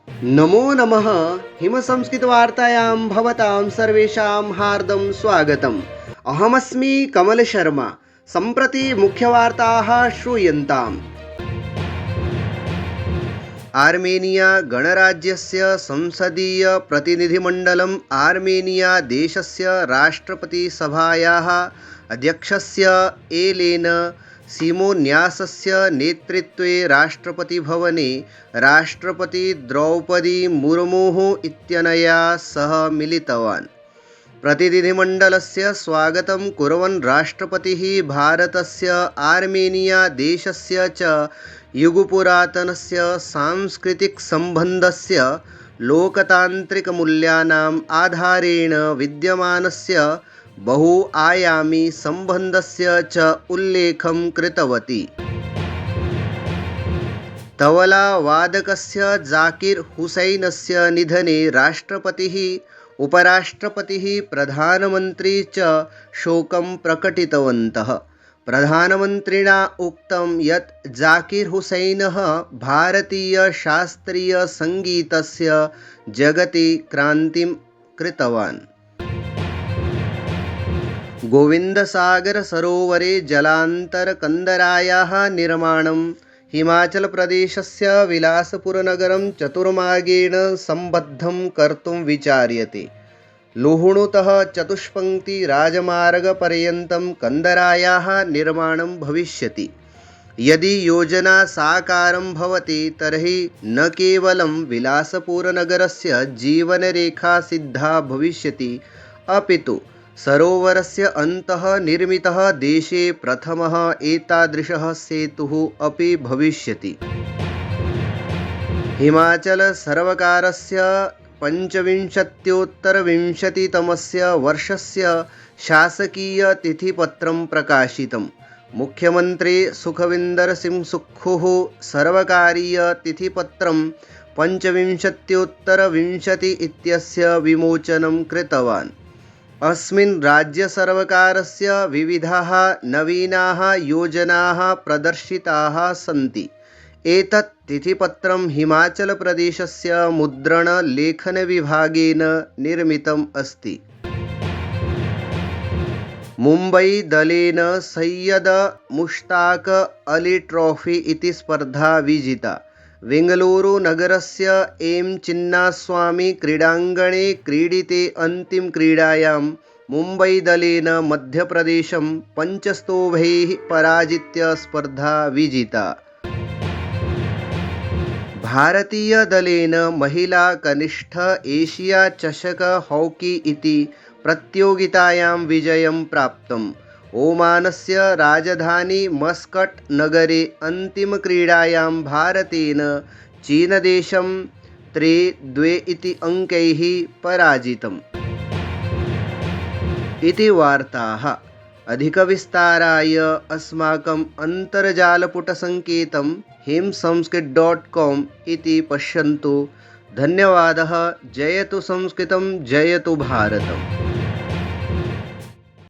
नमो नमः। हिमसंस्कृतवार्तायां भवतां सर्वेषां हार्दं स्वागतम्। अहमस्मि कमलशर्मा। सम्प्रति मुख्यवार्ताः श्रूयन्ताम्। आर्मेनिया गणराज्यस्य संसदीयप्रतिनिधिमण्डलम् आर्मेनिया देशस्य राष्ट्रपतिसभायाः अध्यक्षस्य एलेन सिमोन्यासस्य नेतृत्वे राष्ट्रपतिभवने राष्ट्रपति द्रौपदी मुर्मुः इत्यनया सह मिलितवान्। प्रतिनिधिमण्डलस्य स्वागतं कुर्वन् राष्ट्रपतिः भारतस्य आर्मेनिया देशस्य च युगपुरातनस्य सांस्कृतिकसम्बन्धस्य लोकतान्त्रिकमूल्यानाम् आधारेण विद्यमानस्य बहुआयामी सम्बन्धस्य च उल्लेखं कृतवती। तबलावादकस्य जाकिर हुसैनस्य निधने राष्ट्रपतिः, उपराष्ट्रपतिः, प्रधानमन्त्री च शोकं प्रकटितवन्तः। प्रधानमन्त्रिणा उक्तं यत् जाकिर हुसैनः भारतीयशास्त्रीयसङ्गीतस्य जगति क्रान्तिं कृतवान्। गोविन्दसागरसरोवरे जलान्तरकन्दरायाः निर्माणं हिमाचलप्रदेशस्य विलासपुरनगरं चतुर्मार्गेण सम्बद्धं कर्तुं विचार्यते। लुहुणुतः चतुष्पङ्क्तिराजमार्गपर्यन्तं कन्दरायाः निर्माणं भविष्यति। यदि योजना साकारं भवति तर्हि न केवलं विलासपुरनगरस्य जीवनरेखा सिद्धा भविष्यति, अपि तु सरोवरस्य अन्तः निर्मितः देशे प्रथमः एतादृशः सेतुः अपि भविष्यति। हिमाचलसर्वकारस्य 25-तमस्य वर्षस्य शासकीयतिथिपत्रं प्रकाशितं। मुख्यमन्त्री सुखविन्दर सिंह सुक्खुः सर्वकारीयतिथिपत्रं 25-20 इत्यस्य विमोचनं कृतवान्। अस्मिन् राज्यसर्वकारस्य विविधाः नवीनाः योजनाः प्रदर्शिताः सन्ति। एतत् तिथिपत्रं हिमाचलप्रदेशस्य मुद्रणलेखनविभागेन निर्मितम् अस्ति। मुम्बईदलेन सैयद मुश्ताक अली ट्रोफी इति स्पर्धा विजिता। बेङ्गलूरुनगरस्य एम चिन्नास्वामी क्रीडाङ्गणे क्रीडिते अन्तिमक्रीडायां मुम्बईदलेन मध्यप्रदेशं 5 स्तोभैः पराजित्य स्पर्धा विजिता। भारतीयदलेन महिला कनिष्ठ एशिया चषक हॉकी इति प्रतियोगितायां विजयं प्राप्तम्। ओमानस्य राजधानी मस्कट् नगरे अन्तिमक्रीडायां भारतेन चीनदेशं 3-2 इति अङ्कैः पराजितम्। इति वार्ताः। अधिकविस्ताराय अस्माकम् अन्तर्जालपुटसङ्केतं himsanskrit.com इति पश्यन्तु। धन्यवादः। जयतु संस्कृतं, जयतु भारतम्।